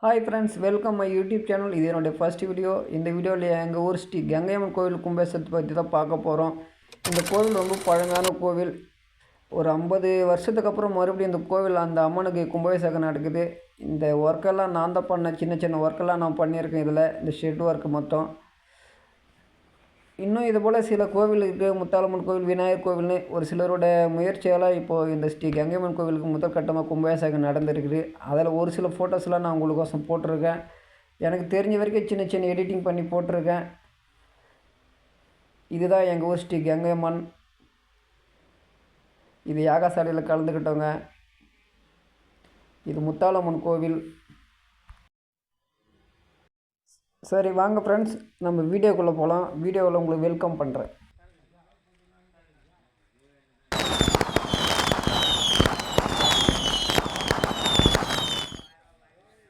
Hi friends, welcome my YouTube channel. இது என்னுடைய first video. இந்த வீடியோவில் எங்கள் ஊர் ஸ்ரீ கங்கையம்மன் கோவில் கும்பாபிஷேகத்தை பற்றி தான் பார்க்க போகிறோம். இந்த கோவில் ரொம்ப பழங்கான கோவில். ஒரு 50 வருஷத்துக்கு அப்புறம் மறுபடியும் இந்த கோவில் அந்த அம்மனுக்கு கும்பாபிஷேகம் நடக்குது. இந்த ஒர்க்கெல்லாம் நான் தான் பண்ணேன். சின்ன சின்ன ஒர்க்கெல்லாம் நான் பண்ணியிருக்கேன். இதில் இந்த ஷெட் ஒர்க்கு மொத்தம். இன்னும் இது போல் சில கோவில் இருக்குது. முத்தாலம்மன் கோவில், விநாயகர் கோவில்னு ஒரு சிலரோட முயற்சியால் இப்போது இந்த ஸ்ரீ கங்கையம்மன் கோவிலுக்கு முதல் கட்டமாக கும்பாபிஷேகம் நடந்திருக்குது. அதில் ஒரு சில ஃபோட்டோஸ்லாம் நான் உங்களுக்கோசம் போட்டிருக்கேன். எனக்கு தெரிஞ்ச வரைக்கும் சின்ன சின்ன எடிட்டிங் பண்ணி போட்டிருக்கேன். இதுதான் எங்கள் ஊர் ஸ்ரீ கங்கையம்மன். இது யாகசாலையில் கலந்துக்கிட்டவங்க. இது முத்தாலம்மன் கோவில். சரி வாங்க ஃப்ரெண்ட்ஸ், நம்ம வீடியோக்குள்ளே போகலாம். வீடியோவில் உங்களுக்கு வெல்கம் பண்ணுறேன்.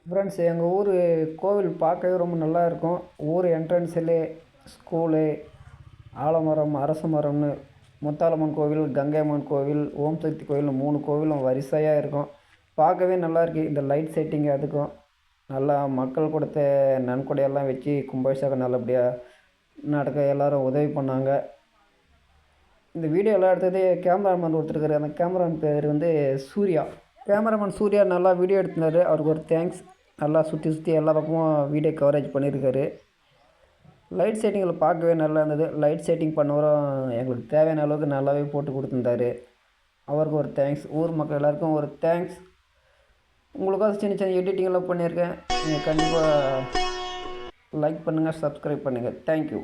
ஃப்ரெண்ட்ஸ், எங்கள் ஊர் கோவில் பார்க்கவே ரொம்ப நல்லா இருக்கும். ஊர் என்ட்ரன்ஸில் ஸ்கூலு, ஆலமரம், அரச மரம்னு முத்தாலம்மன் கோவில், கங்கையம்மன் கோவில், ஓம் சக்தி கோவில் 3 கோவிலும் வரிசையாக இருக்கும். பார்க்கவே நல்லாயிருக்கு. இந்த லைட் செட்டிங் அதுக்கும் நல்லா மக்கள் கொடுத்த நன்கொடையெல்லாம் வச்சு கும்பாபிஷேகம் நல்லபடியாக நடக்க எல்லோரும் உதவி பண்ணாங்க. இந்த வீடியோலாம் எடுத்தது கேமராமேன் ஒருத்தர் இருக்கார். அந்த கேமராமேன் பேர் சூர்யா. கேமராமேன் சூர்யா நல்லா வீடியோ எடுத்துனார். அவருக்கு ஒரு தேங்க்ஸ். நல்லா சுற்றி எல்லா பக்கமும் வீடியோ கவரேஜ் பண்ணியிருக்காரு. லைட் செட்டிங்கில் பார்க்கவே நல்லா இருந்தது. லைட் செட்டிங் பண்ணவரும் எங்களுக்கு தேவையான அளவுக்கு நல்லாவே போட்டு கொடுத்துருந்தாரு. அவருக்கு ஒரு தேங்க்ஸ். ஊர் மக்கள் எல்லாருக்கும் ஒரு தேங்க்ஸ். உங்களுக்காக சின்ன சின்ன எடிட்டிங்கெல்லாம் பண்ணியிருக்கேன். நீங்கள் கண்டிப்பாக லைக் பண்ணுங்கள், சப்ஸ்கிரைப் பண்ணுங்கள். தேங்க்யூ.